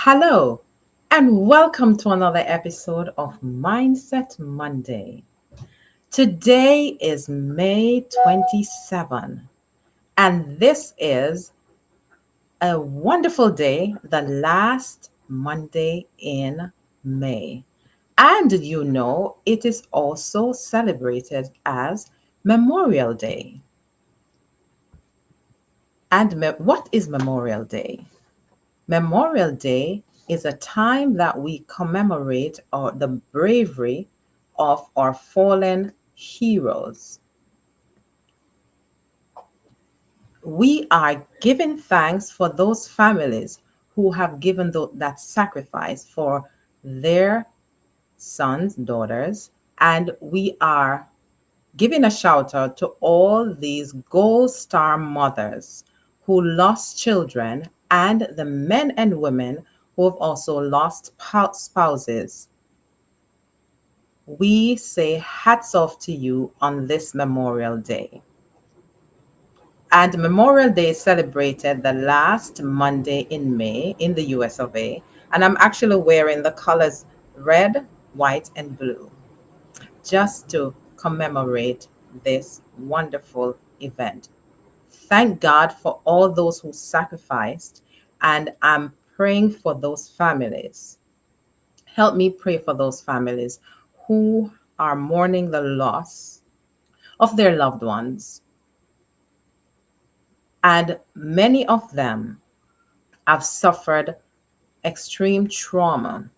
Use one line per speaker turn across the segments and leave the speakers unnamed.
Hello, and welcome to another episode of Mindset Monday. Today is May 27, and this is a wonderful day, the last Monday in May. And it is also celebrated as Memorial Day. And what is Memorial Day? Memorial Day is a time that we commemorate the bravery of our fallen heroes. We are giving thanks for those families who have given that sacrifice for their sons, daughters, and we are giving a shout out to all these gold star mothers who lost children and the men and women who have also lost spouses. We say hats off to you on this Memorial Day. And Memorial Day is celebrated the last Monday in May in the US of A. And I'm actually wearing the colors red, white, and blue just to commemorate this wonderful event. Thank God for all those who sacrificed, and I'm praying for those families. Help me pray for those families who are mourning the loss of their loved ones. And many of them have suffered extreme trauma.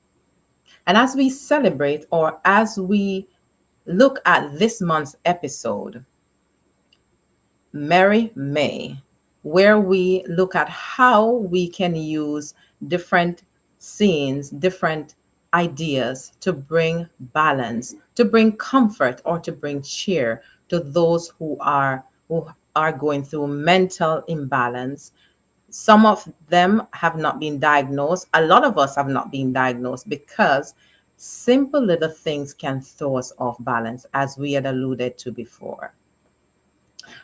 And as we celebrate or as we look at this month's episode, Merry May, where we look at how we can use different scenes, different ideas to bring balance, to bring comfort, or to bring cheer to those who are going through mental imbalance. Some of them have not been diagnosed. A lot of us have not been diagnosed because simple little things can throw us off balance, as we had alluded to before.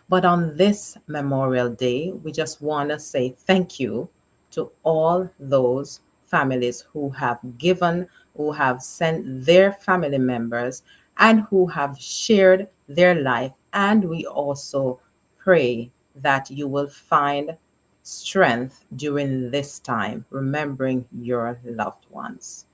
But on this Memorial Day, we just want to say thank you to all those families who have given, who have sent their family members, and who have shared their life. And we also pray that you will find strength during this time, remembering your loved ones.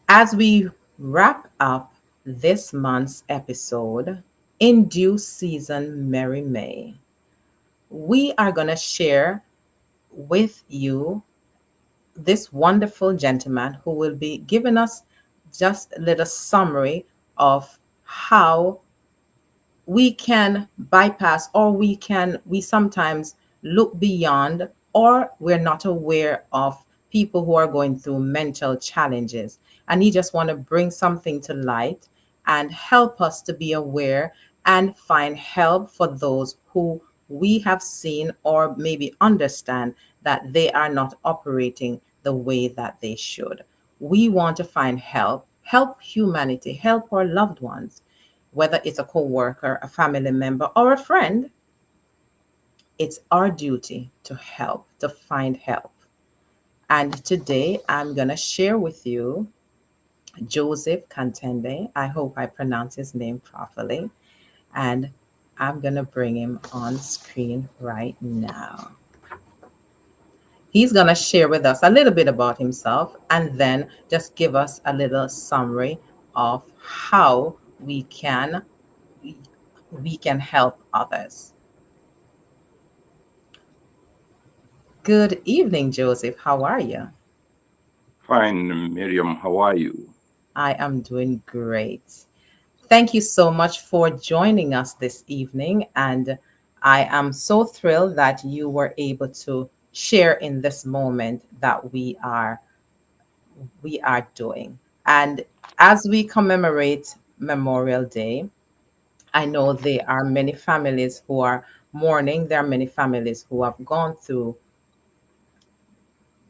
As we wrap up this month's episode, in due season, Merry May, we are going to share with you this wonderful gentleman who will be giving us just a little summary of how we can bypass, or we sometimes look beyond, or we're not aware of people who are going through mental challenges, and he just want to bring something to light and help us to be aware and find help for those who we have seen or maybe understand that they are not operating the way that they should. We want to find help humanity, help our loved ones, whether it's a coworker, a family member, or a friend. It's our duty to help, to find help. And today I'm going to share with you Joseph Contende. I hope I pronounce his name properly. And I'm going to bring him on screen right now. He's going to share with us a little bit about himself and then just give us a little summary of how we can help others. Good evening, Joseph. How are you?
Fine, Miriam, how are you?
I am doing great. Thank you so much for joining us this evening. And I am so thrilled that you were able to share in this moment that we are doing. And as we commemorate Memorial Day, I know there are many families who are mourning. There are many families who have gone through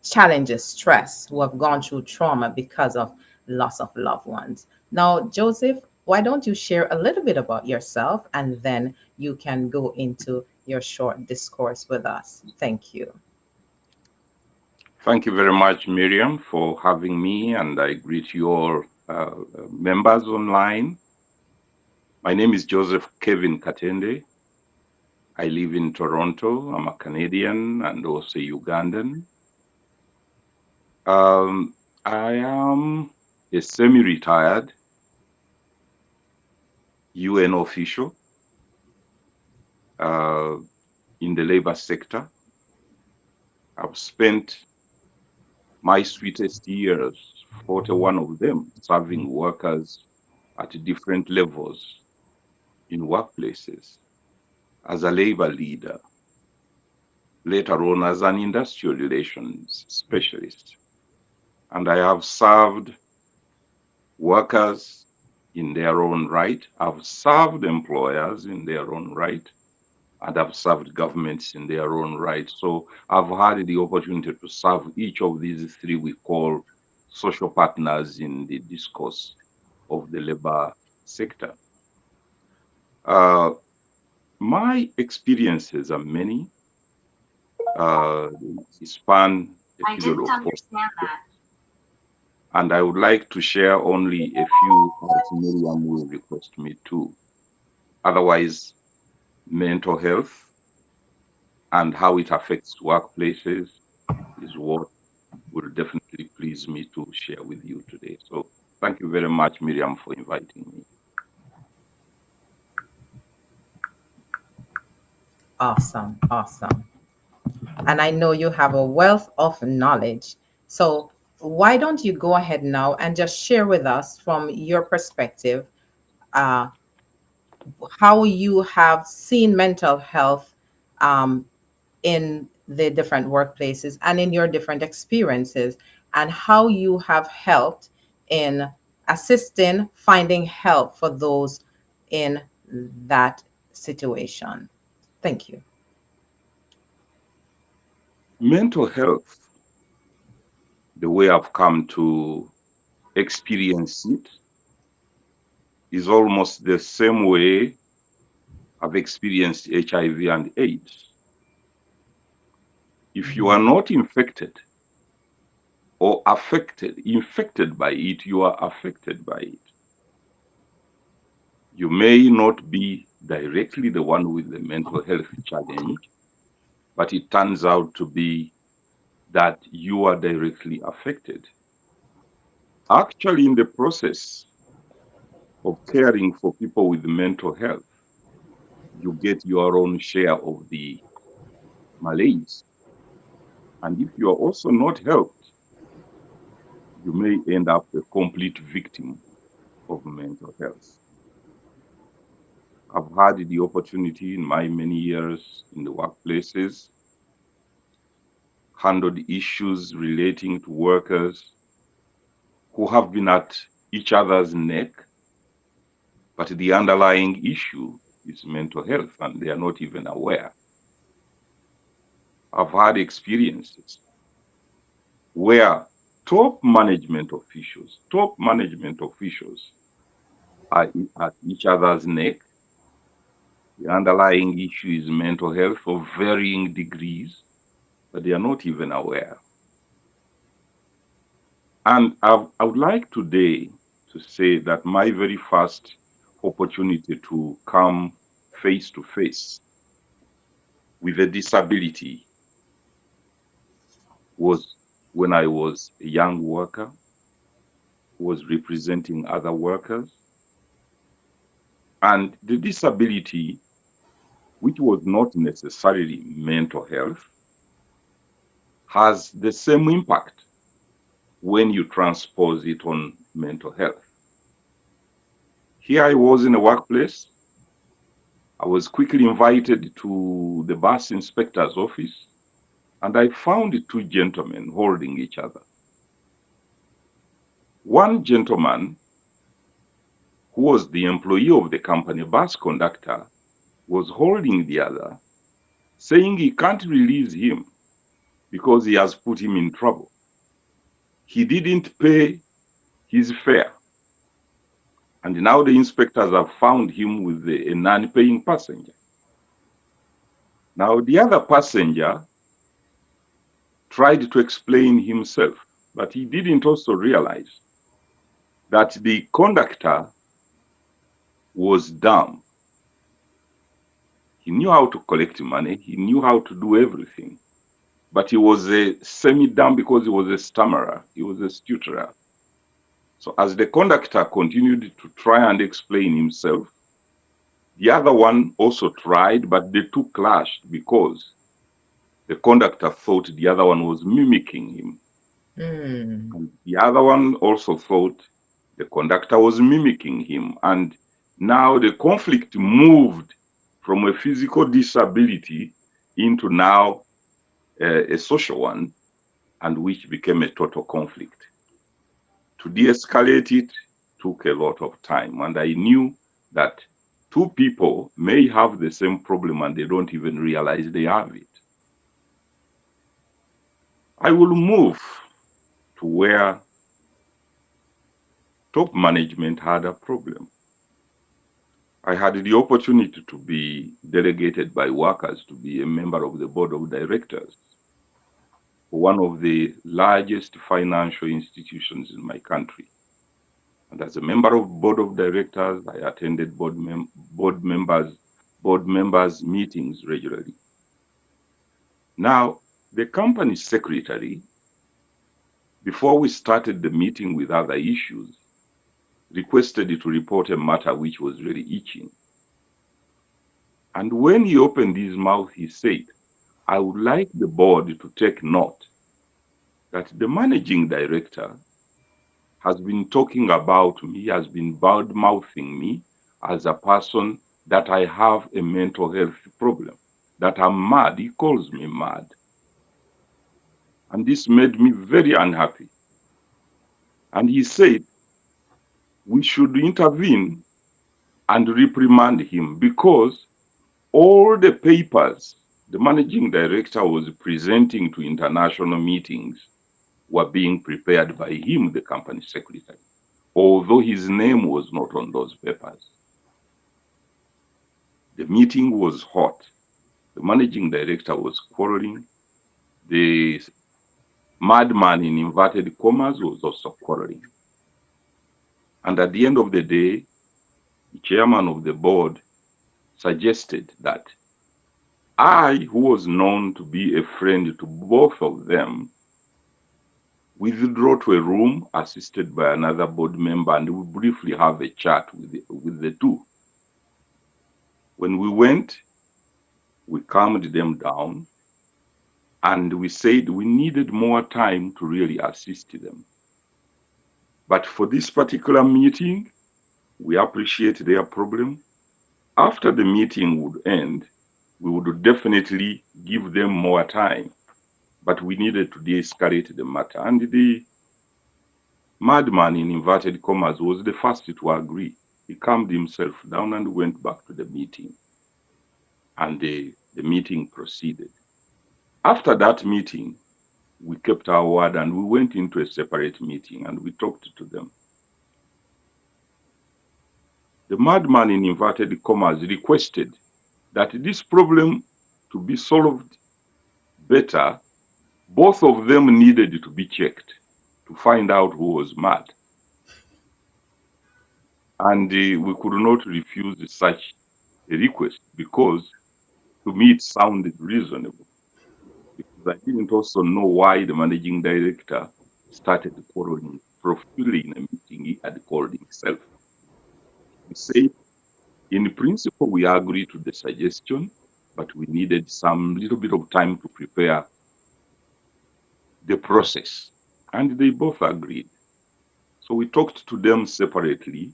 challenges, stress, who have gone through trauma because of loss of loved ones. Now, Joseph, why don't you share a little bit about yourself, and then you can go into your short discourse with us? Thank you.
Thank you very much, Miriam, for having me, and I greet you all members online. My name is Joseph Kevin Katende. I live in Toronto. I'm a Canadian and also Ugandan. Um, I am a semi-retired UN official uh, in the labor sector. I've spent my sweetest years, 41 of them, serving workers at different levels in workplaces as a labor leader, later on as an industrial relations specialist. And I have served workers in their own right, I've served employers in their own right, and I've served governments in their own right. So I've had the opportunity to serve each of these three we call social partners in the discourse of the labor sector. Uh, my experiences are many. They span a
I
period
didn't
of 4
understand
years,
that.
and I would like to share only a few as Miriam will request me to. Otherwise, mental health and how it affects workplaces is what will definitely please me to share with you today. So thank you very much, Miriam, for inviting me.
Awesome, awesome. And I know you have a wealth of knowledge. So, why don't you go ahead now and just share with us from your perspective uh, how you have seen mental health um, in the different workplaces and in your different experiences, and how you have helped in assisting finding help for those in that situation. Thank you.
Mental health, the way I've come to experience it, is almost the same way I've experienced HIV and AIDS. If you are
Mhm.
not infected or infected by it, you are affected by it. You may not be directly the one with the mental health challenge, but it turns out to be that you are directly affected. Actually, in the process of caring for people with mental health, you get your own share of the malaise. And if you are also not helped, you may end up a complete victim of mental health. I've had the opportunity in my many years in the workplaces, handled issues relating to workers who have been at each other's neck, but the underlying issue is mental health and they are not even aware. I've had experiences where top management officials are at each other's neck. The underlying issue is mental health of varying degrees, but they are not even aware. And I would like today to say that my very first opportunity to come face to face with a disability was when I was a young worker who was representing other workers. And the disability, which was not necessarily mental health, has the same impact when you transpose it on mental health. Here I was in a workplace. I was quickly invited to the bus inspector's office, and I found two gentlemen holding each other. One gentleman, who was the employee of the company bus conductor, was holding the other, saying he can't release him because he has put him in trouble. He didn't pay his fare. And now the inspectors have found him with a non-paying passenger. Now the other passenger tried to explain himself, but he didn't also realize that the conductor was dumb. He knew how to collect money, he knew how to do everything, but he was a semi-dumb because he was a stammerer, he was a stutterer. So as the conductor continued to try and explain himself, the other one also tried, but the two clashed because the conductor thought the other one was mimicking him.
Mm.
And the other one also thought the conductor was mimicking him. And now the conflict moved from a physical disability into now a social one, and which became a total conflict. To de escalate it took a lot of time. And I knew that two people may have the same problem and they don't even realize they have it. I will move to where top management had a problem. I had the opportunity to be delegated by workers to be a member of the board of directors for one of the largest financial institutions in my country. And as a member of board of directors, I attended board members meetings regularly. Now, the company secretary, before we started the meeting with other issues, requested to report a matter which was really itching. And when he opened his mouth, he said, I would like the board to take note that the managing director has been talking about me, has been bad mouthing me as a person that I have a mental health problem, that I'm mad. He calls me mad. And this made me very unhappy. And he said, we should intervene and reprimand him because all the papers the managing director was presenting to international meetings were being prepared by him, the company secretary, although his name was not on those papers. The meeting was hot. The managing director was quarreling. The madman in inverted commas was also quarreling. And at the end of the day, the chairman of the board suggested that I, who was known to be a friend to both of them, withdraw to a room assisted by another board member and we briefly have a chat with the two. When we went, we calmed them down and we said we needed more time to really assist them. But for this particular meeting, we appreciate their problem. After the meeting would end, we would definitely give them more time, but we needed to de-escalate the matter. And the madman in inverted commas was the first to agree. He calmed himself down and went back to the meeting. And the meeting proceeded. After that meeting, we kept our word and we went into a separate meeting and we talked to them. The madman in inverted commas requested that this problem to be solved better, both of them needed to be checked to find out who was mad. And we could not refuse such a request because to me it sounded reasonable. Because I didn't also know why the managing director started quarreling profusely in a meeting he had called himself. He said, in principle, we agree to the suggestion, but we needed some little bit of time to prepare the process. And they both agreed. So we talked to them separately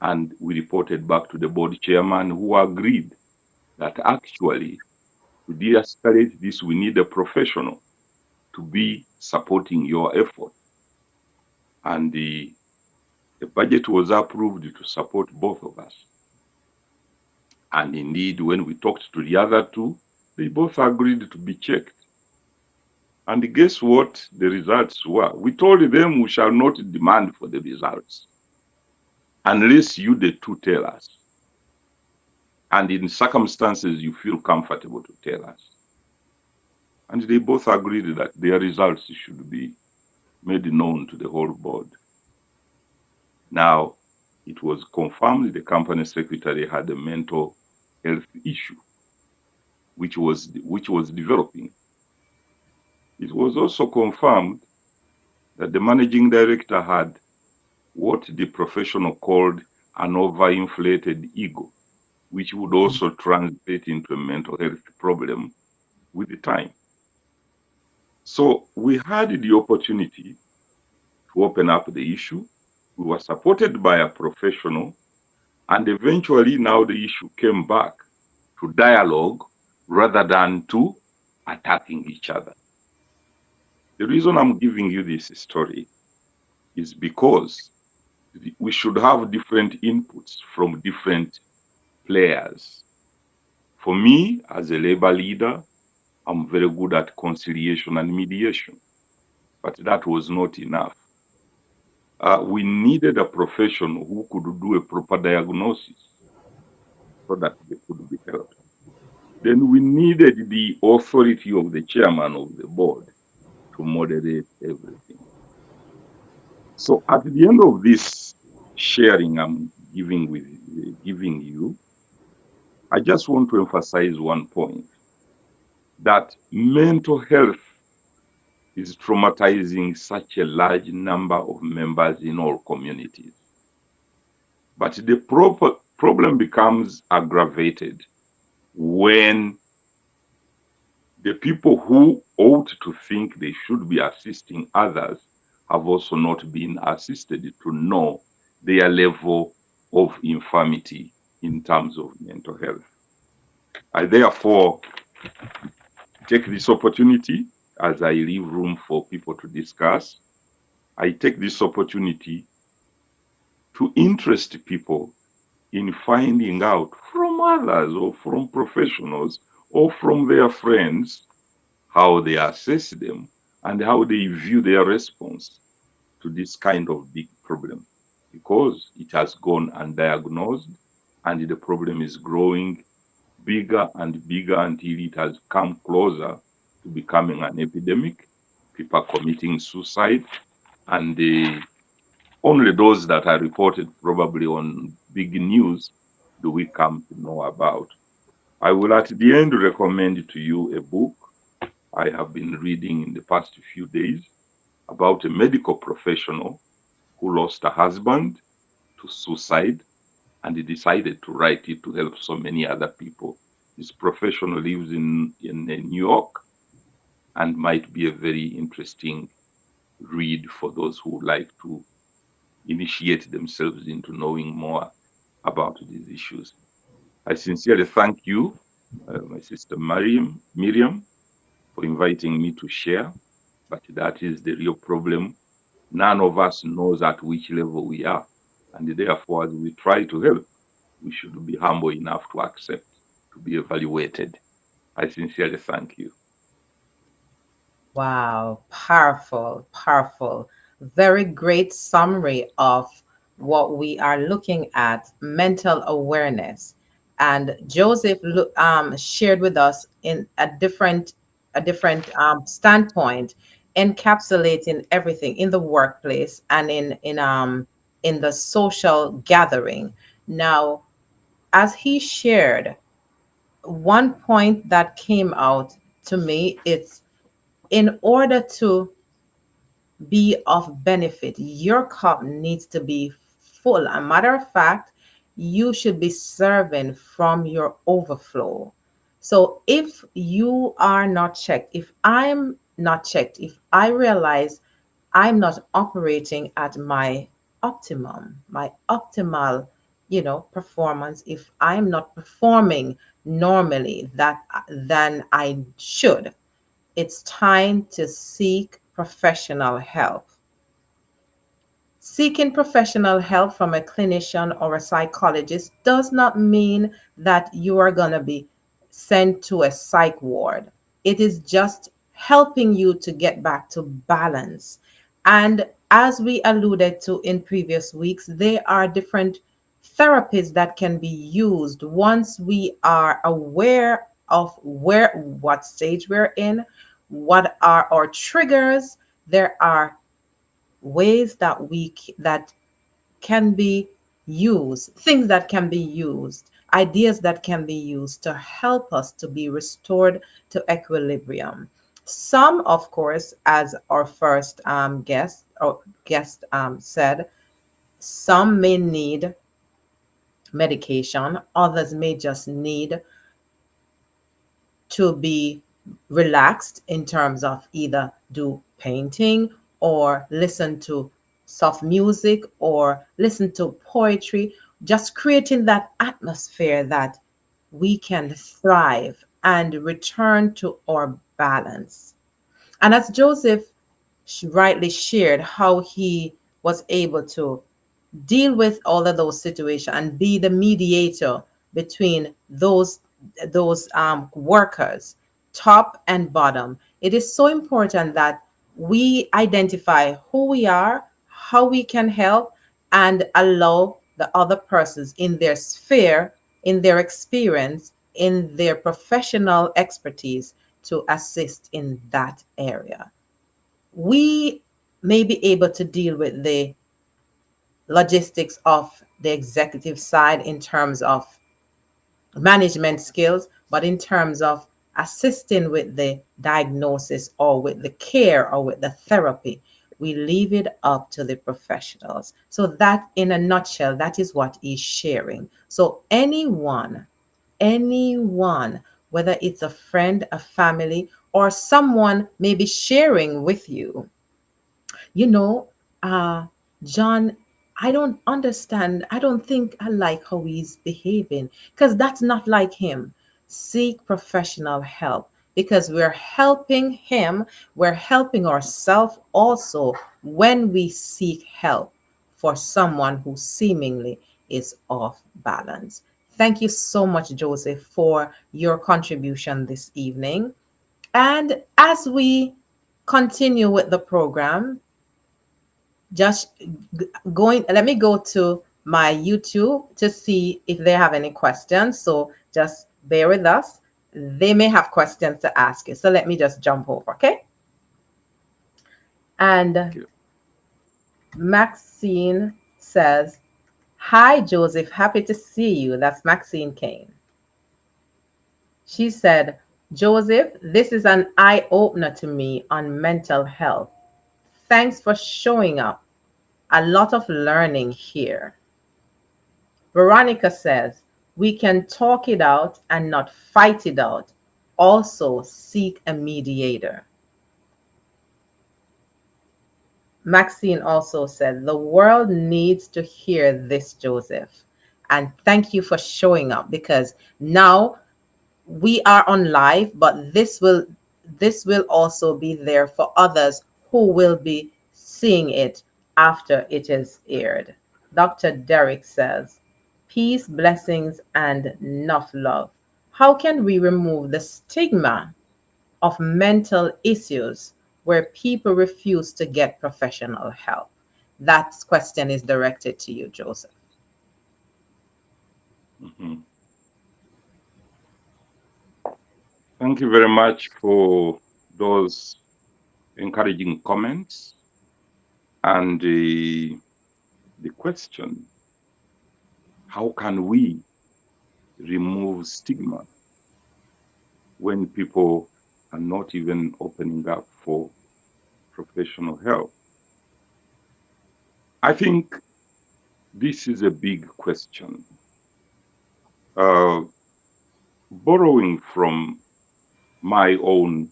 and we reported back to the board chairman who agreed that actually to de-escalate this, we need a professional to be supporting your effort. And the budget was approved to support both of us. And indeed, when we talked to the other two, they both agreed to be checked. And guess what the results were? We told them we shall not demand for the results unless you, the two, tell us. And in circumstances you feel comfortable to tell us. And they both agreed that their results should be made known to the whole board. Now, it was confirmed the company secretary had a mental health issue, which was developing. It was also confirmed that the managing director had what the professional called an overinflated ego, which would also translate into a mental health problem with the time. So we had the opportunity to open up the issue. We were supported by a professional, and eventually now the issue came back to dialogue rather than to attacking each other. The reason I'm giving you this story is because we should have different inputs from different players. For me, as a labor leader, I'm very good at conciliation and mediation, but that was not enough. We needed a professional who could do a proper diagnosis so that they could be helped. Then we needed the authority of the chairman of the board to moderate everything. So at the end of this sharing I'm giving you, I just want to emphasize one point, that mental health is traumatizing such a large number of members in all communities. But the problem becomes aggravated when the people who ought to think they should be assisting others have also not been assisted to know their level of infirmity in terms of mental health. I therefore take this opportunity, as I leave room for people to discuss, I take this opportunity to interest people in finding out from others or from professionals or from their friends how they assess them and how they view their response to this kind of big problem, because it has gone undiagnosed and the problem is growing bigger and bigger until it has come closer to becoming an epidemic. People are committing suicide, and only those that are reported probably on big news do we come to know about. I will at the end recommend to you a book I have been reading in the past few days about a medical professional who lost a husband to suicide, and he decided to write it to help so many other people. This professional lives in New York and might be a very interesting read for those who would like to initiate themselves into knowing more about these issues. I sincerely thank you, my sister Miriam, for inviting me to share. But that is the real problem. None of us knows at which level we are. And therefore, as we try to help, we should be humble enough to accept to be evaluated. I sincerely thank you.
Wow, powerful, powerful. Very great summary of what we are looking at, mental awareness. And Joseph shared with us in a different standpoint, encapsulating everything in the workplace and in the social gathering. Now, as he shared, one point that came out to me, it's in order to be of benefit, your cup needs to be full. A matter of fact, you should be serving from your overflow. So if you are not checked, if I'm not checked, if I realize I'm not operating at my optimal, performance, if I'm not performing normally that than I should, it's time to seek professional help. Seeking professional help from a clinician or a psychologist does not mean that you are going to be sent to a psych ward. It is just helping you to get back to balance. And as we alluded to in previous weeks, there are different therapies that can be used once we are aware of what stage we're in. what are our triggers. There are ways that that can be used, things that can be used, ideas that can be used to help us to be restored to equilibrium. Some, of course, as our first guest said, some may need medication, others may just need to be relaxed in terms of either do painting or listen to soft music or listen to poetry, just creating that atmosphere that we can thrive and return to our balance. And as Joseph rightly shared, how he was able to deal with all of those situations and be the mediator between those workers, top and bottom. It is so important that we identify who we are, how we can help, and allow the other persons in their sphere, in their experience, in their professional expertise to assist in that area. We may be able to deal with the logistics of the executive side in terms of management skills, but in terms of assisting with the diagnosis or with the care or with the therapy, we leave it up to the professionals. So, that in a nutshell, that is what he's sharing. So, anyone, whether it's a friend, a family, or someone maybe sharing with you, you know, uh, John, I don't understand. I don't think I like how he's behaving because that's not like him. Seek professional help because we're helping him, we're helping ourselves also when we seek help for someone who seemingly is off balance. Thank you so much, Joseph, for your contribution this evening. And as we continue with the program, just going, let me go to my YouTube to see if they have any questions. So just bear with us. They may have questions to ask you. So let me just jump over, okay? And
Okay.
Maxine says, "Hi, Joseph. Happy to see you." That's Maxine Kane. She said, "Joseph, this is an eye opener to me on mental health. Thanks for showing up. A lot of learning here." Veronica says, "We can talk it out and not fight it out. Also, seek a mediator." Maxine also said, "The world needs to hear this, Joseph. And thank you for showing up because now we are on live, but this will also be there for others who will be seeing it after it is aired." Dr. Derek says, "Peace, blessings, and enough love. How can we remove the stigma of mental issues where people refuse to get professional help?" That question is directed to you, Joseph.
Mhm. Thank you very much for those encouraging comments. And the question, how can we remove stigma when people are not even opening up for professional help? I think this is a big question. Uh, Borrowing from my own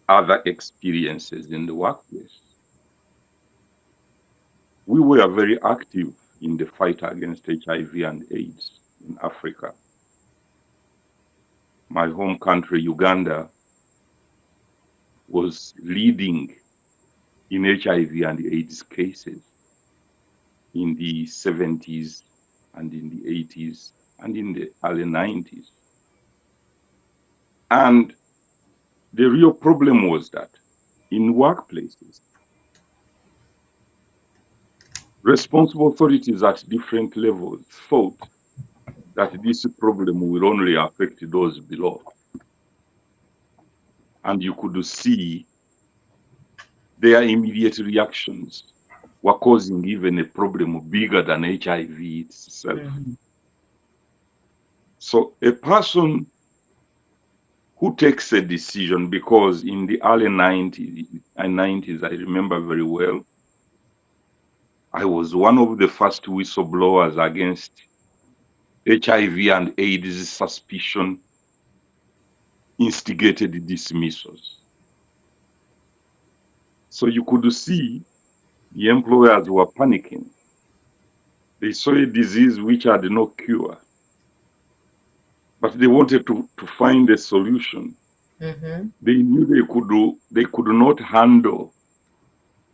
other experiences in the workplace, we were very active in the fight against HIV and AIDS in Africa. My home country, Uganda, was leading in HIV and AIDS cases in the 70s and in the 80s and in the early 90s. And the real problem was that in workplaces, responsible authorities at different levels thought that this problem will only affect those below. and you could see their immediate reactions were causing even a problem bigger than HIV itself.
Mm-hmm.
So a person who takes a decision, because in the early 90s, I remember very well, I was one of the first whistleblowers against HIV and AIDS suspicion instigated dismissals. So you could see the employers were panicking. They saw a disease which had no cure, but they wanted to find a solution.
Mm-hmm.
They knew they could not handle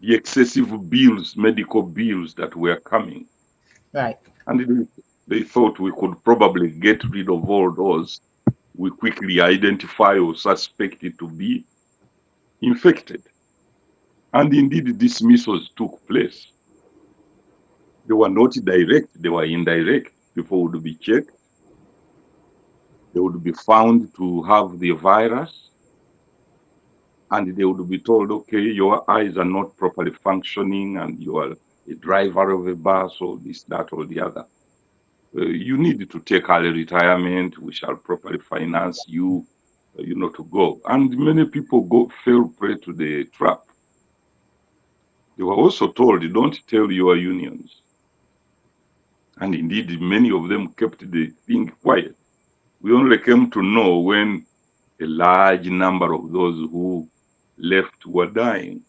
the excessive bills, medical bills that were coming.
Right.
And they thought we could probably get rid of all those we quickly identify or suspect it to be infected. And indeed, dismissals took place. They were not direct, they were indirect. People would be checked, they would be found to have the virus, and they would be told, okay, your eyes are not properly functioning, and you are a driver of a bus, or this, that, or the other. You need to take early retirement. We shall properly finance you, to go. And many people fell prey to the trap. They were also told, don't tell your unions. And indeed, many of them kept the thing quiet. We only came to know when a large number of those who left were dying.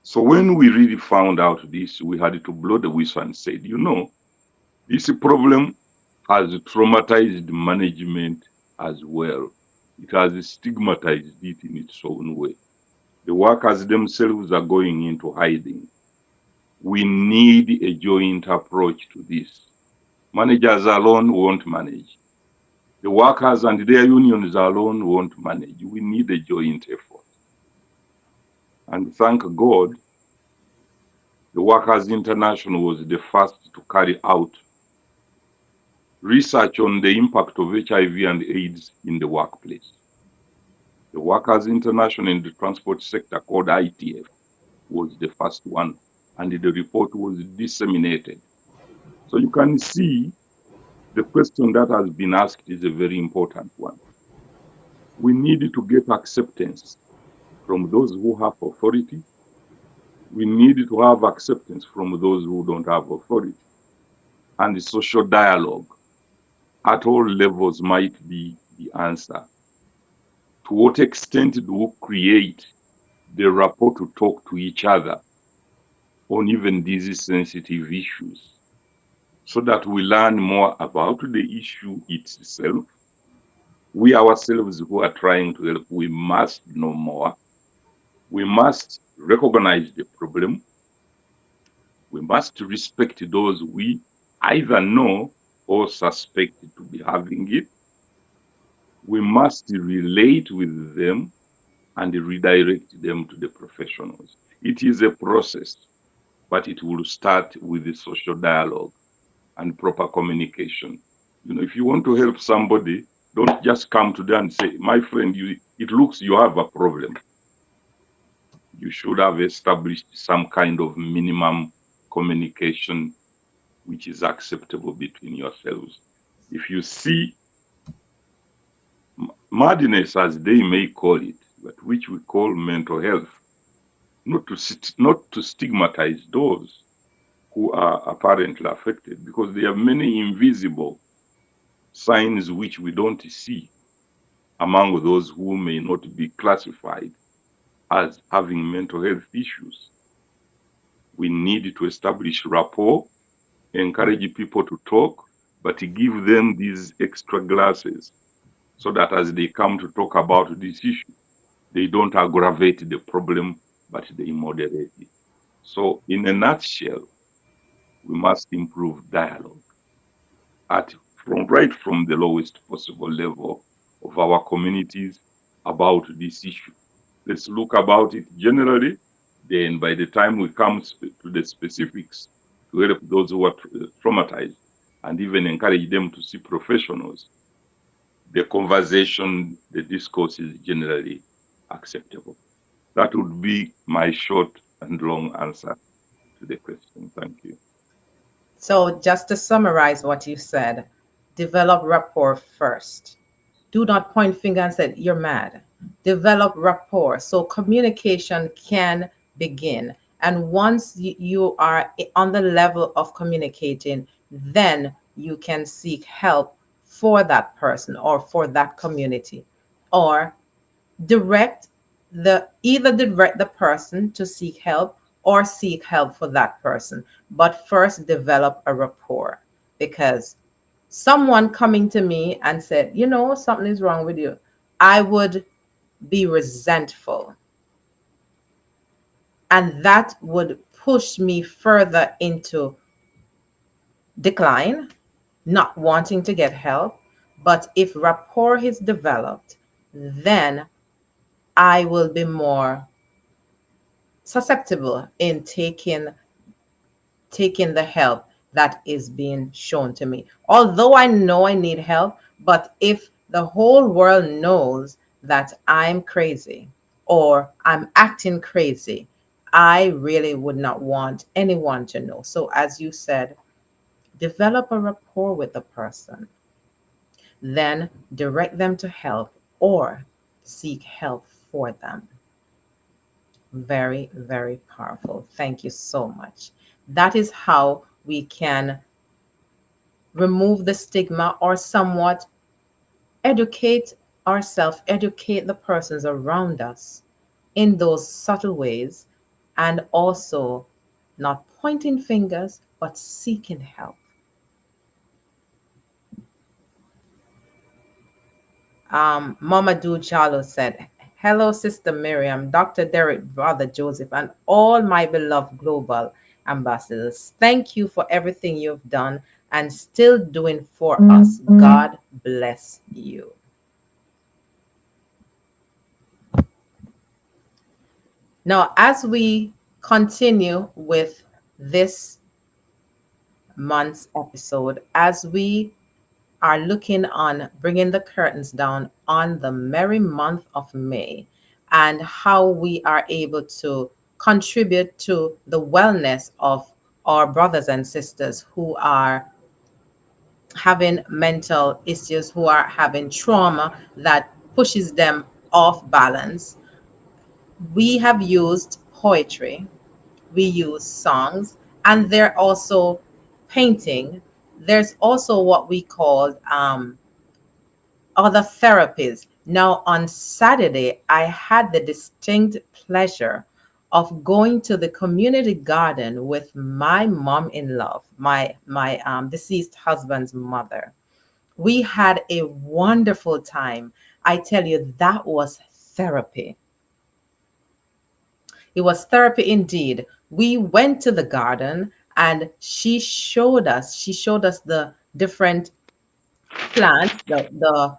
So when we really found out this, we had to blow the whistle and said, this problem has traumatized management as well. It has stigmatized it in its own way. The workers themselves are going into hiding. We need a joint approach to this. Managers alone won't manage. The workers and their unions alone won't manage. We need a joint effort. And thank God, the Workers' International was the first to carry out research on the impact of HIV and AIDS in the workplace. The Workers' International in the transport sector, called ITF, was the first one, and the report was disseminated. So you can see the question that has been asked is a very important one. We need to get acceptance from those who have authority. We need to have acceptance from those who don't have authority. And the social dialogue at all levels might be the answer. To what extent do we create the rapport to talk to each other on even these sensitive issues so that we learn more about the issue itself? We ourselves who are trying to help, we must know more. We must recognize the problem. We must respect those we either know or suspect to be having it. We must relate with them and redirect them to the professionals. It is a process, but it will start with the social dialogue and proper communication. If you want to help somebody, don't just come to them and say, my friend, it looks you have a problem. You should have established some kind of minimum communication which is acceptable between yourselves. If you see madness, as they may call it, but which we call mental health, not to stigmatize those who are apparently affected, because there are many invisible signs which we don't see among those who may not be classified as having mental health issues. We need to establish rapport, encourage people to talk, but give them these extra glasses so that as they come to talk about this issue, they don't aggravate the problem, but they moderate it. So, in a nutshell, we must improve dialogue right from the lowest possible level of our communities about this issue. Let's look about it generally. Then, by the time we come to the specifics, to help those who are traumatized and even encourage them to see professionals, the conversation, the discourse is generally acceptable. That would be my short and long answer to the question. Thank you.
So, just to summarize what you said, develop rapport first. Do not point finger and say you're mad. Develop rapport so communication can begin. And once you are on the level of communicating, then you can seek help for that person or for that community, or direct either direct the person to seek help or seek help for that person, but first develop a rapport. Because someone coming to me and said, something is wrong with you, I would be resentful, and that would push me further into decline, not wanting to get help. But if rapport is developed, then I will be more susceptible in taking the help that is being shown to me. Although I know I need help, but if the whole world knows that I'm crazy or I'm acting crazy, I really would not want anyone to know. So, as you said, develop a rapport with the person, then direct them to help or seek help for them. Very, very powerful. Thank you so much. That is how we can remove the stigma or somewhat educate ourselves, educate the persons around us in those subtle ways, and also not pointing fingers but seeking help. Mamadou Jallo said, "Hello, Sister Miriam, Dr. Derek, Brother Joseph, and all my beloved global ambassadors. Thank you for everything you've done and still doing for us. God bless you." Now, as we continue with this month's episode, as we are looking on bringing the curtains down on the merry month of May, and how we are able to contribute to the wellness of our brothers and sisters who are having mental issues, who are having trauma that pushes them off balance. We have used poetry, we use songs, and there also painting. There's also what we call other therapies. Now, on Saturday, I had the distinct pleasure of going to the community garden with my mom in love, my deceased husband's mother. We had a wonderful time. I tell you, that was therapy. It was therapy indeed. We went to the garden and she showed us the different plants, the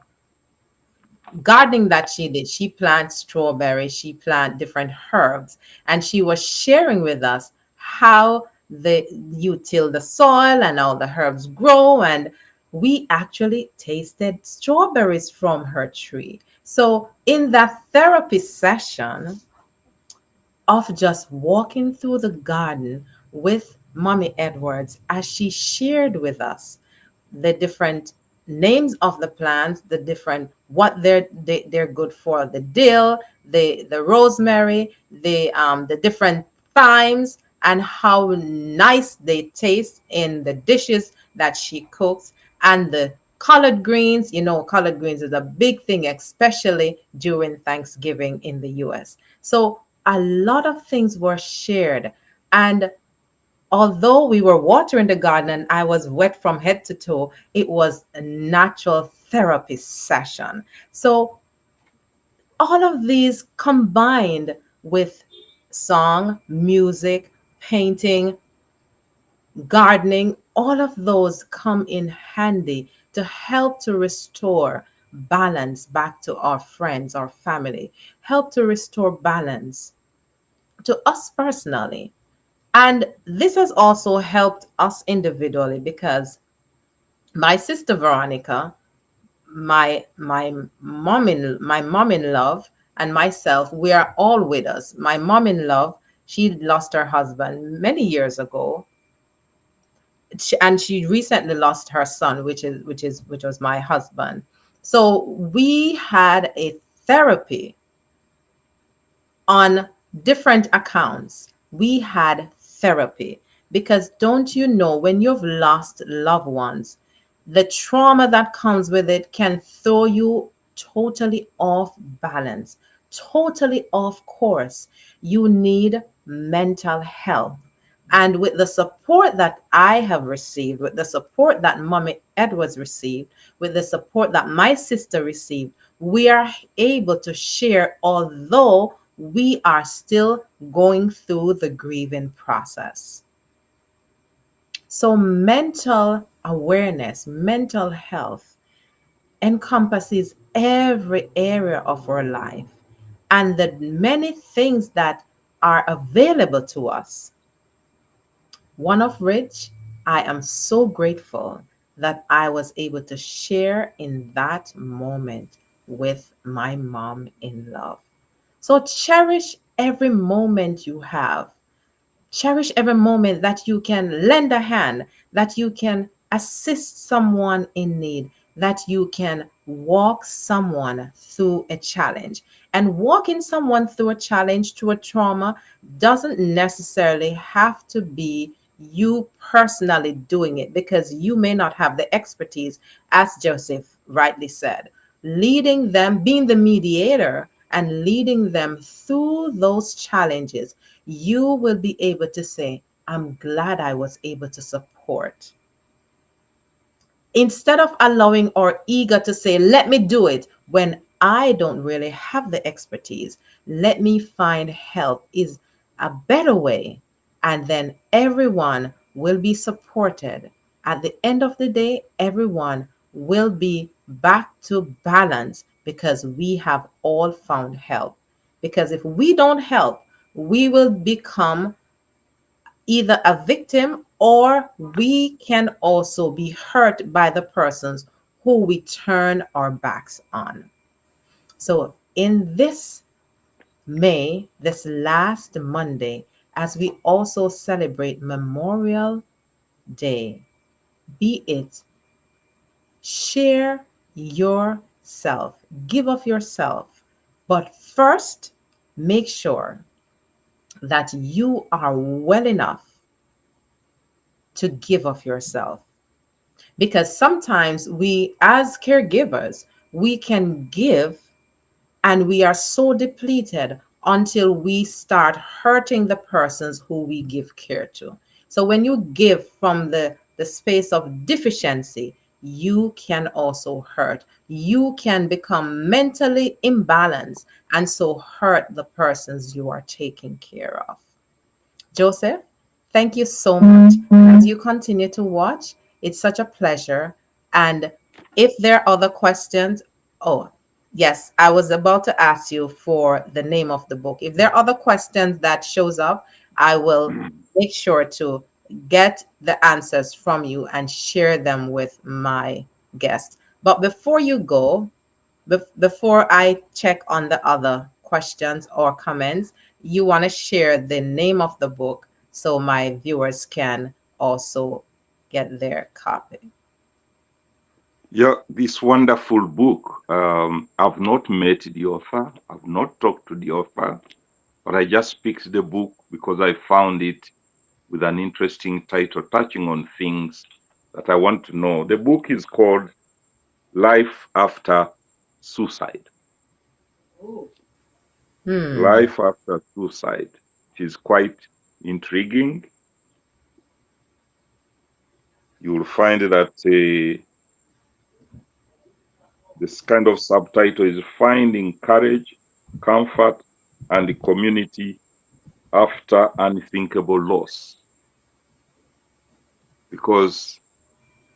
gardening that she did. She planted strawberries, she planted different herbs, and she was sharing with us how you till the soil and all the herbs grow. And we actually tasted strawberries from her tree. So in that therapy session of just walking through the garden with Mommy Edwards, as she shared with us the different names of the plants, the different what they're good for, the dill, the rosemary, the different thymes, and how nice they taste in the dishes that she cooks, and the collard greens. Collard greens is a big thing, especially during Thanksgiving in the US. So a lot of things were shared. And although we were watering the garden and I was wet from head to toe, it was a natural therapy session. So all of these combined with song, music, painting, gardening, all of those come in handy to help to restore balance back to our friends, our family, help to restore balance to us personally. And this has also helped us individually because my sister Veronica, my mom in love and myself, we are all with us. My mom in love, she lost her husband many years ago, and she recently lost her son, which was my husband. So we had a therapy on different accounts. We had therapy because don't you know, when you've lost loved ones, the trauma that comes with it can throw you totally off balance, totally off course. You need mental health. And with the support that I have received, with the support that Mommy Edwards received, with the support that my sister received, we are able to share, although we are still going through the grieving process. So, mental awareness, mental health encompasses every area of our life and the many things that are available to us. One of which I am so grateful that I was able to share in that moment with my mom in love. So cherish every moment you have. Cherish every moment that you can lend a hand, that you can assist someone in need, that you can walk someone through a challenge. And walking someone through a challenge, through a trauma, doesn't necessarily have to be you personally doing it, because you may not have the expertise, as Joseph rightly said. Leading them, being the mediator, and leading them through those challenges, you will be able to say, I'm glad I was able to support. Instead of allowing or eager to say, let me do it when I don't really have the expertise, let me find help is a better way. And then everyone will be supported. At the end of the day, everyone will be back to balance because we have all found help. Because if we don't help, we will become either a victim, or we can also be hurt by the persons who we turn our backs on. So, in this May, this last Monday, as we also celebrate Memorial Day, be it share yourself, give of yourself, but first make sure that you are well enough to give of yourself. Because sometimes we, as caregivers, we can give and we are so depleted until we start hurting the persons who we give care to. So when you give from the space of deficiency, you can also hurt. You can become mentally imbalanced and so hurt the persons you are taking care of. Joseph, thank you so much. As you continue to watch, it's such a pleasure. And if there are other questions, oh, yes, I was about to ask you for the name of the book. If there are other questions that shows up, I will make sure to get the answers from you and share them with my guests. But before you go, before I check on the other questions or comments, you want to share the name of the book so my viewers can also get their copy.
Yeah, this wonderful book. I've not met the author, I've not talked to the author, but I just picked the book because I found it with an interesting title touching on things that I want to know. The book is called Life After Suicide.
Hmm.
Life After Suicide. It is quite intriguing. You will find that this kind of subtitle is Finding Courage, Comfort, and the Community After Unthinkable Loss. Because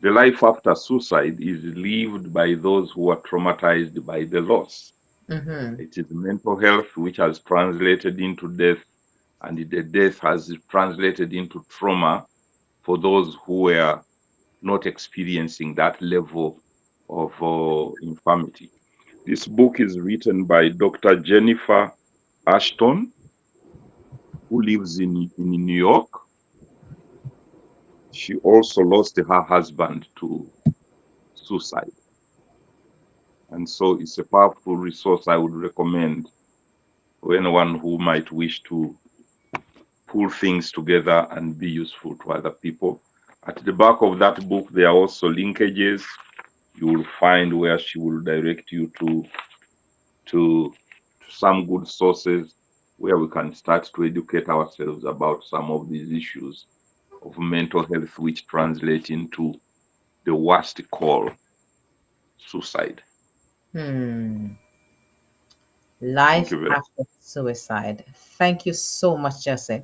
the life after suicide is lived by those who are traumatized by the loss.
Mm-hmm.
It is mental health which has translated into death, and the death has translated into trauma for those who were not experiencing that level of infirmity. This book is written by Dr. Jennifer Ashton, who lives in New York. She also lost her husband to suicide. And so it's a powerful resource I would recommend to anyone who might wish to pull things together and be useful to other people. At the back of that book, there are also linkages. You will find where she will direct you to some good sources where we can start to educate ourselves about some of these issues of mental health, which translate into the worst call, suicide.
Hmm.
Thank
Life
you very much.
after suicide. Thank you so much, Joseph.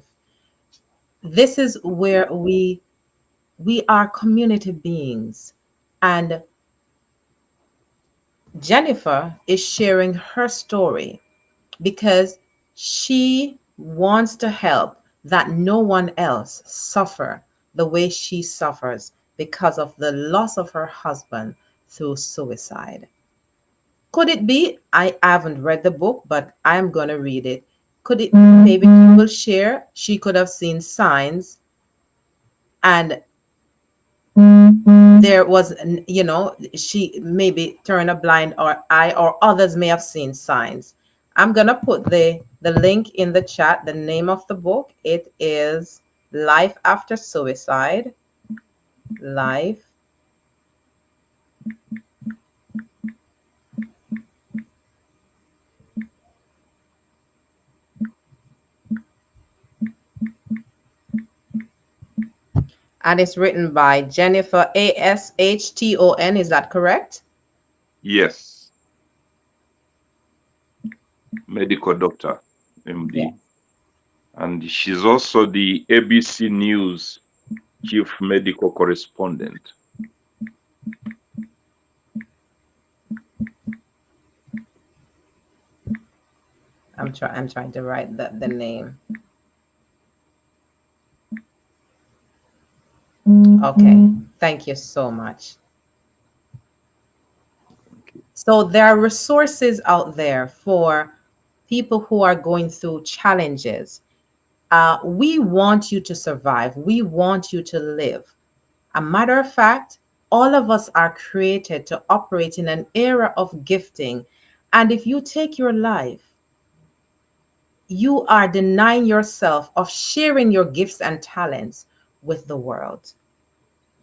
This is where we are community beings, and Jennifer is sharing her story because she wants to help that no one else suffer the way she suffers because of the loss of her husband through suicide. Could it be? I haven't read the book, but I'm going to read it. Could it maybe she will share? She could have seen signs, and there was, she maybe turned a blind or eye, or others may have seen signs. I'm going to put the link in the chat. The name of the book, it is Life After Suicide. Life, and it's written by Jennifer Ashton. Is that correct?
Yes, medical doctor,
Yeah.
MD. And she's also the ABC News chief medical correspondent.
I'm trying to write the name. Okay. Thank you so much.
Okay.
So there are resources out there for people who are going through challenges. We want you to survive. We want you to live. A matter of fact, all of us are created to operate in an era of gifting. And if you take your life, you are denying yourself of sharing your gifts and talents with the world.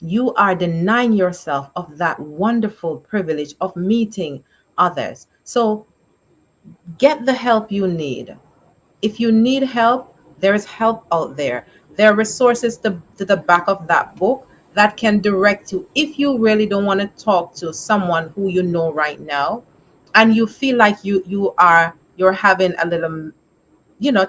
You are denying yourself of that wonderful privilege of meeting others. So get the help you need. If you need help, there is help out there. There are resources to the back of that book that can direct you. If you really don't want to talk to someone who you know right now, and you feel like you're having a little,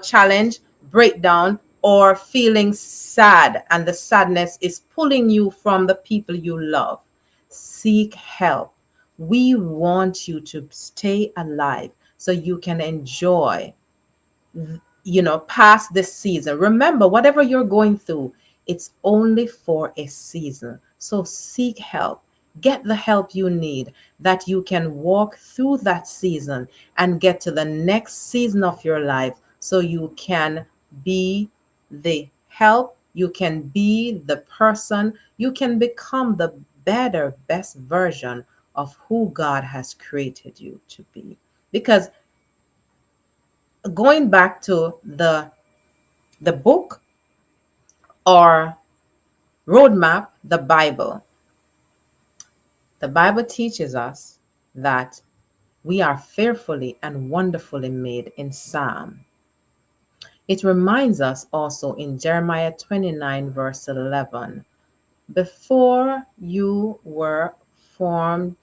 challenge, breakdown, or feeling sad, and the sadness is pulling you from the people you love, seek help. We want you to stay alive so you can enjoy, past this season. Remember, whatever you're going through, it's only for a season. So seek help. Get the help you need, that you can walk through that season and get to the next season of your life, so you can be the help, you can be the person, you can become the better, best version of who God has created you to be. Because going back to the book or roadmap, the Bible teaches us that we are fearfully and wonderfully made in Psalm. It reminds us also in Jeremiah 29, verse 11, before you were formed,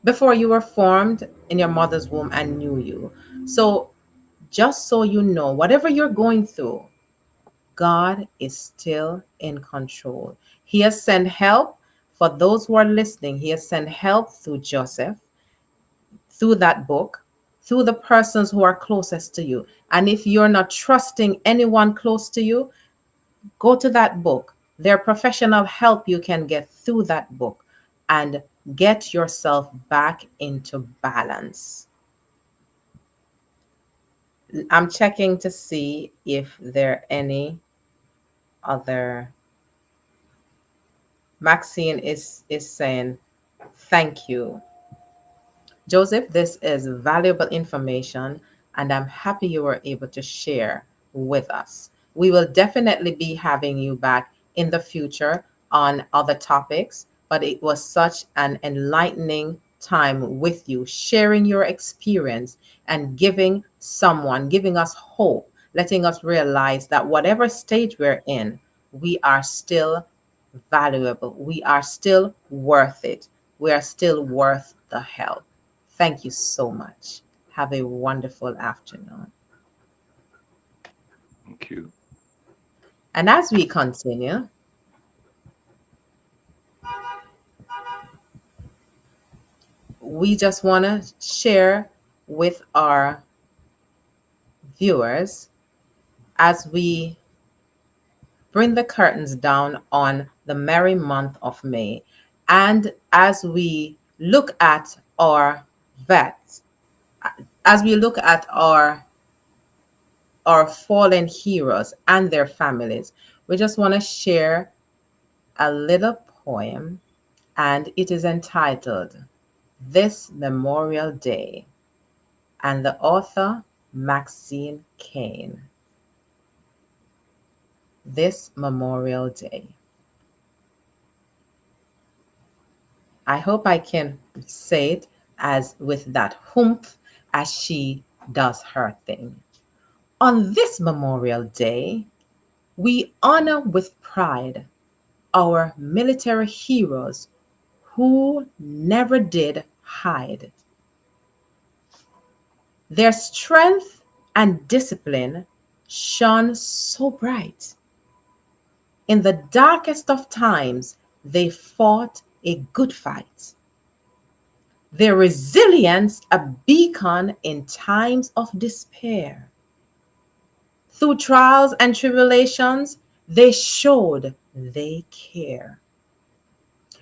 in your mother's womb, and knew you. So, just so you know, whatever you're going through, God is still in control. He has sent help for those who are listening. He has sent help through Joseph, through that book, through the persons who are closest to you. And if you're not trusting anyone close to you, go to that book. Their professional help you can get through that book and get yourself back into balance. I'm checking to see if there are any other. Maxine is saying thank you. Joseph, this is valuable information, and I'm happy you were able to share with us. We will definitely be having you back in the future on other topics, but it was such an enlightening time with you, sharing your experience and giving us hope, letting us realize that whatever stage we're in, we are still valuable. We are still worth it. We are still worth the help. Thank you so much. Have a wonderful afternoon.
Thank you.
And as we continue, we just want to share with our viewers as we bring the curtains down on the merry month of May and as we look at our vets, as we look at our fallen heroes and their families, we just want to share a little poem, and it is entitled This Memorial Day, and the author, Maxine Kane. This Memorial Day. I hope I can say it as with that humph as she does her thing. On this Memorial Day, we honor with pride our military heroes who never did hide. Their strength and discipline shone so bright. In the darkest of times, they fought a good fight. Their resilience a beacon in times of despair. Through trials and tribulations, they showed they care.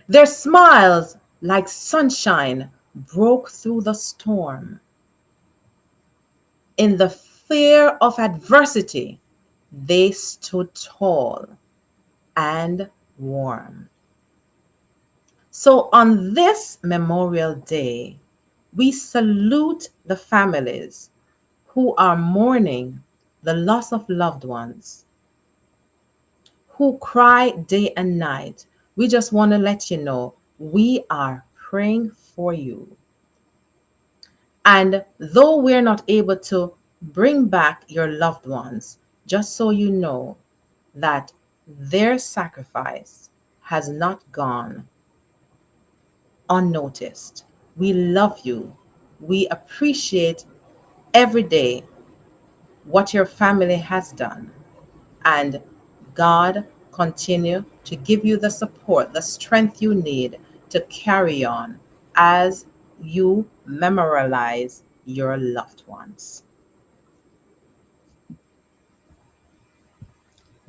Their smiles, like sunshine, broke through the storm. In the fear of adversity, they stood tall and warm. So, on this Memorial Day, we salute the families who are mourning the loss of loved ones, who cry day and night. We just want to let you know we are praying for you. And though we're not able to bring back your loved ones, just so you know that their sacrifice has not gone unnoticed. We love you. We appreciate every day what your family has done. And God continue to give you the support, the strength you need to carry on as you memorialize your loved ones.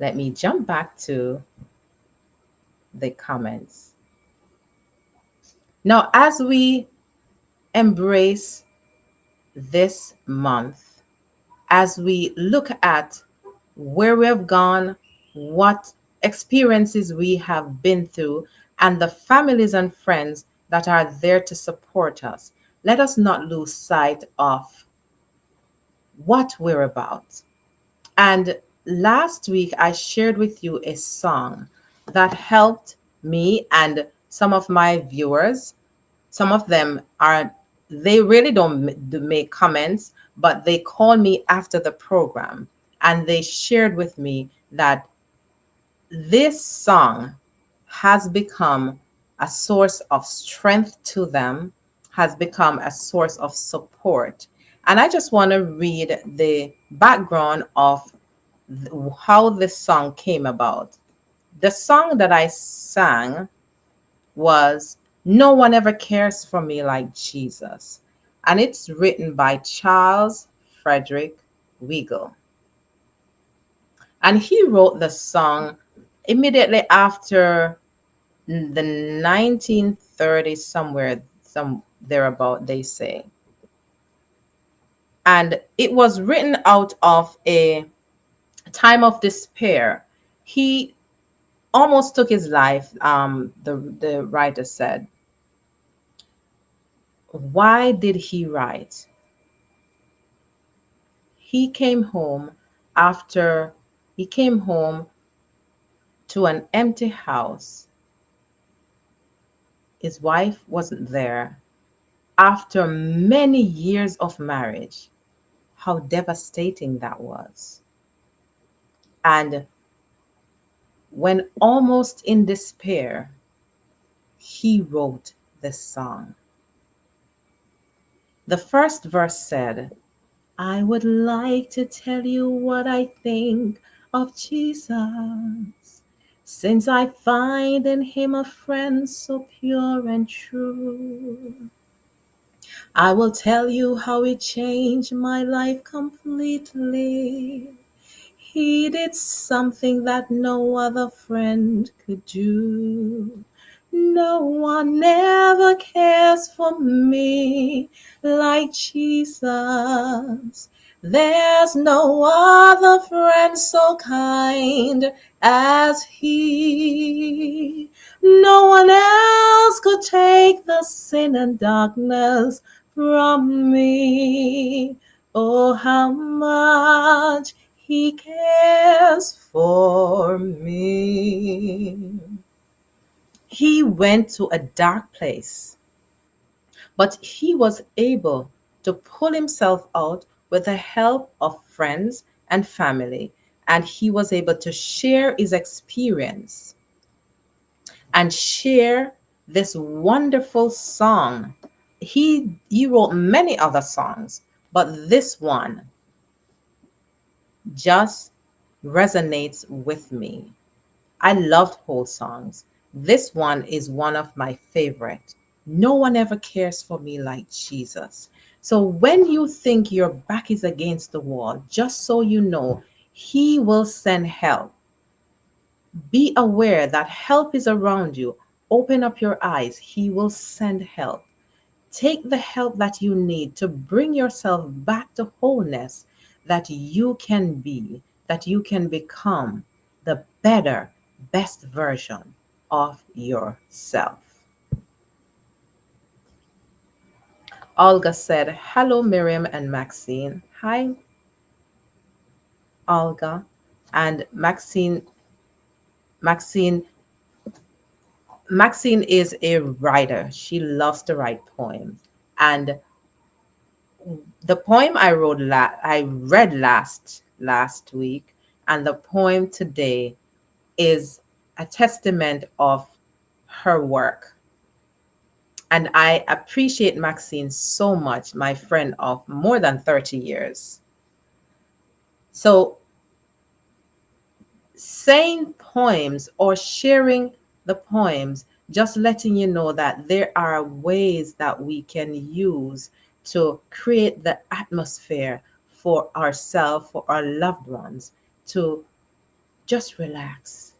Let me jump back to the comments. Now, as we embrace this month, as we look at where we have gone, what experiences we have been through, and the families and friends that are there to support us, let us not lose sight of what we're about. And last week, I shared with you a song that helped me and some of my viewers. Some of them are, they really don't make comments, but they call me after the program and they shared with me that this song has become a source of strength to them, has become a source of support. And I just want to read the background of how this song came about. The song that I sang was No One Ever Cares for Me Like Jesus. And it's written by Charles Frederick Weigel. And he wrote the song immediately after the 1930s, somewhere, some thereabout, they say. And it was written out of a time of despair. He almost took his life. The writer said, why did he write? He came home after he came home to an empty house. His wife wasn't there. After many years of marriage, how devastating that was. And when almost in despair, he wrote this song. The first verse said, I would like to tell you what I think of Jesus, since I find in him a friend so pure and true. I will tell you how it changed my life completely. He did something that no other friend could do. No one ever cares for me like Jesus. There's no other friend so kind as he. No one else could take the sin and darkness from me. Oh, how much he cares for me. He went to a dark place, but he was able to pull himself out with the help of friends and family, and he was able to share his experience and share this wonderful song. He wrote many other songs, but this one just resonates with me. I loved whole songs. This one is one of my favorite. No one ever cares for me like Jesus. So when you think your back is against the wall, just so you know, he will send help. Be aware that help is around you. Open up your eyes. He will send help. Take the help that you need to bring yourself back to wholeness, that you can be, that you can become the better, best version of yourself. Olga said, hello, Miriam and Maxine. Hi, Olga. And Maxine, Maxine is a writer. She loves to write poems. And the poem I read last week, and the poem today is a testament of her work. And I appreciate Maxine so much, my friend of more than 30 years. So saying poems or sharing the poems, just letting you know that there are ways that we can use to create the atmosphere for ourselves, for our loved ones, to just relax,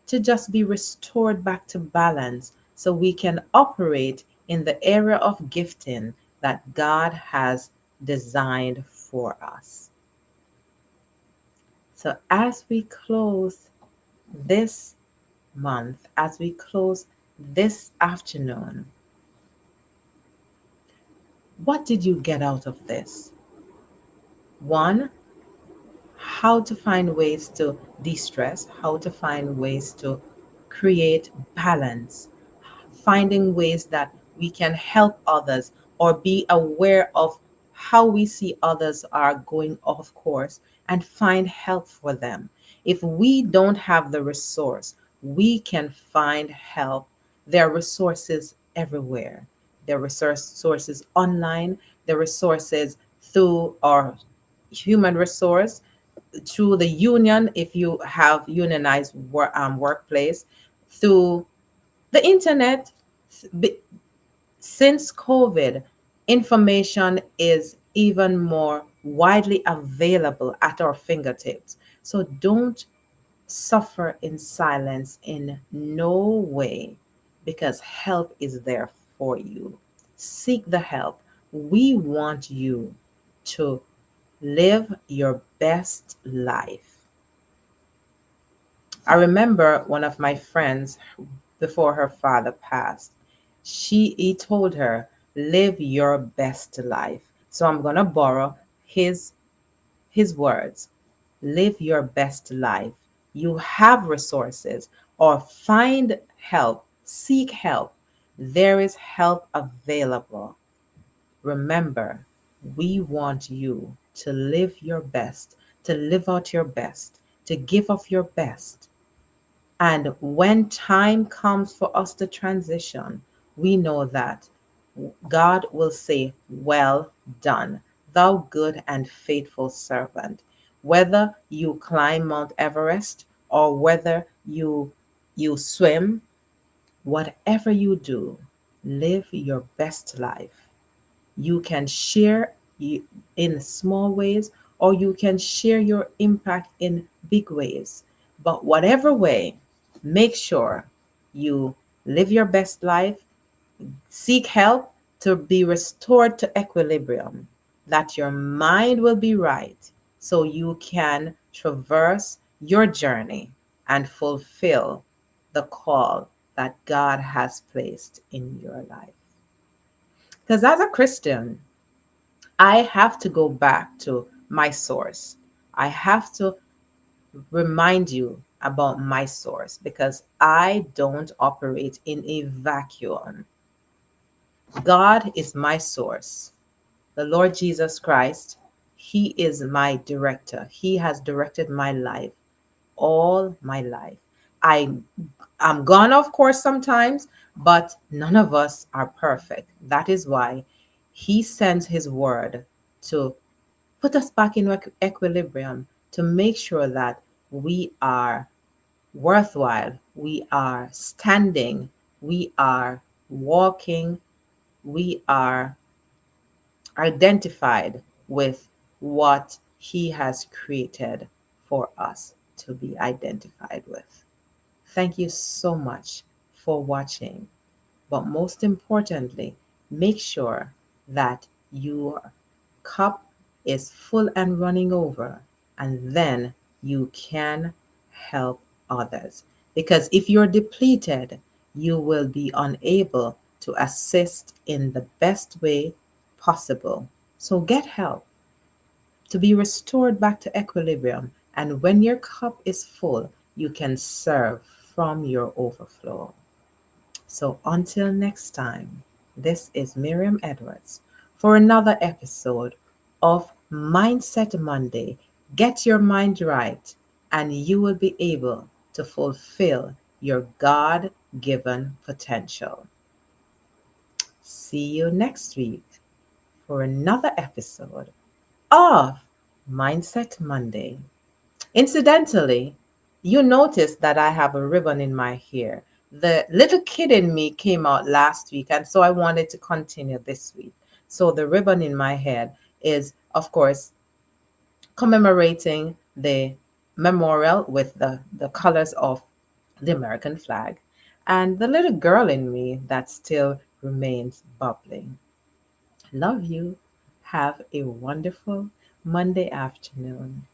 to just be restored back to balance so we can operate in the area of gifting that God has designed for us. So as we close this month, as we close this afternoon, what did you get out of this? One, how to find ways to de stress, how to find ways to create balance, finding ways that we can help others or be aware of how we see others are going off course and find help for them. If we don't have the resource, we can find help. There are resources everywhere. There are sources online, there are resources through our human resource, through the union, if you have unionized workplace, through the internet. Since COVID, information is even more widely available at our fingertips. So don't suffer in silence in no way, because help is there for you. Seek the help. We want you to live your best life. I remember one of my friends before her father passed. He told her, live your best life. So I'm gonna borrow his his words. Live your best life. You have resources, or find help, seek help. There is help available. Remember, we want you to live your best, to live out your best, to give of your best. And when time comes for us to transition, we know that God will say, well done, thou good and faithful servant. Whether you climb Mount Everest or whether you swim, whatever you do, live your best life. You can share in small ways, or you can share your impact in big ways. But whatever way, make sure you live your best life. Seek help to be restored to equilibrium, that your mind will be right so you can traverse your journey and fulfill the call that God has placed in your life. Because as a Christian, I have to go back to my source. I have to remind you about my source, because I don't operate in a vacuum. God is my source. The Lord Jesus Christ, He is my director. He has directed my life all my life. I I'm gone, of course, sometimes, but none of us are perfect. That is why He sends His word to put us back in equilibrium, to make sure that we are worthwhile, we are standing, we are walking, we are identified with what He has created for us to be identified with. Thank you so much for watching. But most importantly, make sure that your cup is full and running over, and then you can help others. Because if you're depleted, you will be unable to assist in the best way possible. So get help to be restored back to equilibrium. And when your cup is full, you can serve from your overflow. So until next time, this is Miriam Edwards for another episode of Mindset Monday. Get your mind right, and you will be able to fulfill your God given potential. See you next week for another episode of Mindset Monday. Incidentally, you notice that I have a ribbon in my hair. The little kid in me came out last week, and so I wanted to continue this week. So the ribbon in my head is, of course, commemorating the memorial with the colors of the American flag, and the little girl in me that still remains bubbling. Love you. Have a wonderful Monday afternoon.